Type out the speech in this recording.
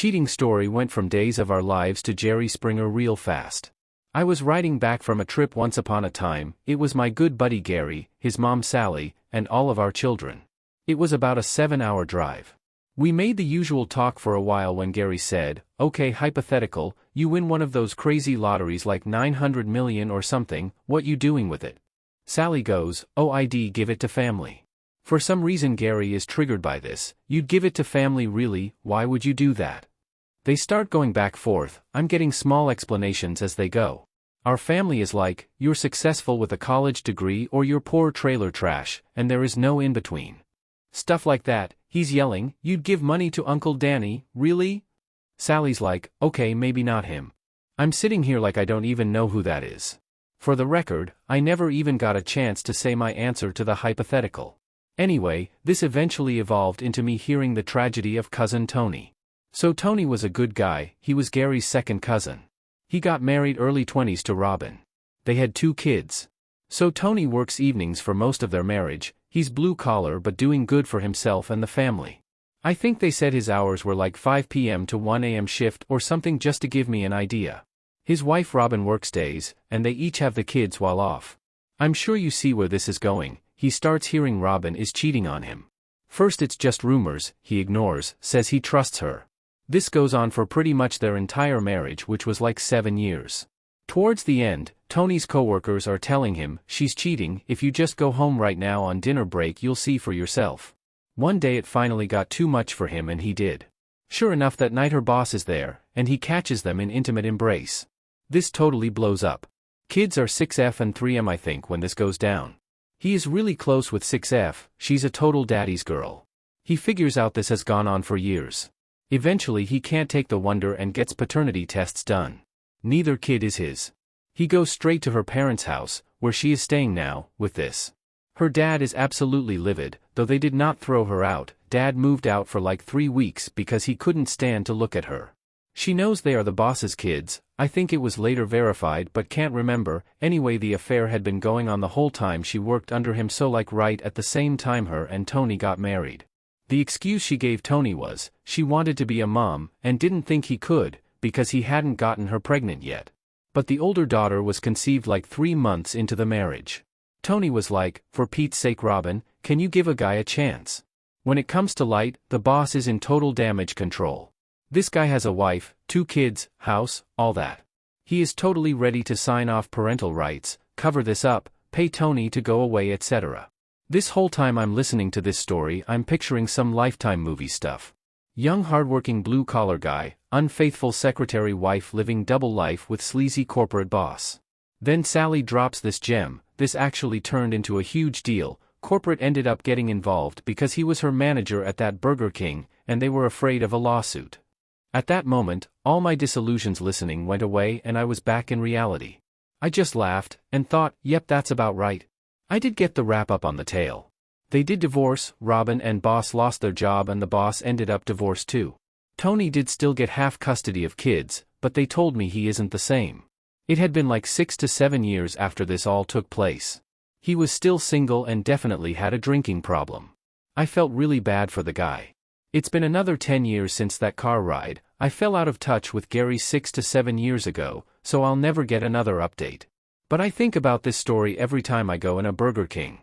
cheating story went from Days of Our Lives to Jerry Springer real fast. I was riding back from a trip once upon a time. It was my good buddy Gary, his mom Sally, and all of our children. It was about a 7-hour drive. We made the usual talk for a while when Gary said, "Okay, hypothetical, you win one of those crazy lotteries like 900 million or something, what you doing with it?" Sally goes, "Oh, I'd give it to family." For some reason Gary is triggered by this. "You'd give it to family really? Why would you do that?" They start going back forth. I'm getting small explanations as they go. Our family is like, you're successful with a college degree or you're poor trailer trash, and there is no in between. Stuff like that. He's yelling, "You'd give money to Uncle Danny, really?" Sally's like, "Okay, maybe not him." I'm sitting here like I don't even know who that is. For the record, I never even got a chance to say my answer to the hypothetical. Anyway, this eventually evolved into me hearing the tragedy of cousin Tony. So Tony was a good guy. He was Gary's second cousin. He got married early 20s to Robin. They had 2 kids. So Tony works evenings for most of their marriage. He's blue collar but doing good for himself and the family. I think they said his hours were like 5 p.m. to 1 a.m. shift or something just to give me an idea. His wife Robin works days, and they each have the kids while off. I'm sure you see where this is going. He starts hearing Robin is cheating on him. First it's just rumors, he ignores, says he trusts her. This goes on for pretty much their entire marriage, which was like 7 years. Towards the end, Tony's coworkers are telling him, "She's cheating, if you just go home right now on dinner break you'll see for yourself." One day it finally got too much for him and he did. Sure enough that night her boss is there, and he catches them in intimate embrace. This totally blows up. Kids are 6F and 3M I think when this goes down. He is really close with 6F, she's a total daddy's girl. He figures out this has gone on for years. Eventually he can't take the wonder and gets paternity tests done. Neither kid is his. He goes straight to her parents' house, where she is staying now, with this. Her dad is absolutely livid, though they did not throw her out. Dad moved out for like 3 weeks because he couldn't stand to look at her. She knows they are the boss's kids. I think it was later verified but can't remember. Anyway, the affair had been going on the whole time she worked under him, so like right at the same time her and Tony got married. The excuse she gave Tony was, she wanted to be a mom, and didn't think he could, because he hadn't gotten her pregnant yet. But the older daughter was conceived like 3 months into the marriage. Tony was like, "For Pete's sake Robin, can you give a guy a chance?" When it comes to light, the boss is in total damage control. This guy has a wife, 2 kids, house, all that. He is totally ready to sign off parental rights, cover this up, pay Tony to go away, etc. This whole time I'm listening to this story I'm picturing some Lifetime movie stuff. Young hardworking blue-collar guy, unfaithful secretary wife living double life with sleazy corporate boss. Then Sally drops this gem. This actually turned into a huge deal. Corporate ended up getting involved because he was her manager at that Burger King, and they were afraid of a lawsuit. At that moment, all my disillusions listening went away and I was back in reality. I just laughed, and thought, yep, that's about right. I did get the wrap-up on the tale. They did divorce, Robin and boss lost their job and the boss ended up divorced too. Tony did still get half custody of kids, but they told me he isn't the same. It had been like 6 to 7 years after this all took place. He was still single and definitely had a drinking problem. I felt really bad for the guy. It's been another 10 years since that car ride. I fell out of touch with Gary 6 to 7 years ago, so I'll never get another update. But I think about this story every time I go in a Burger King.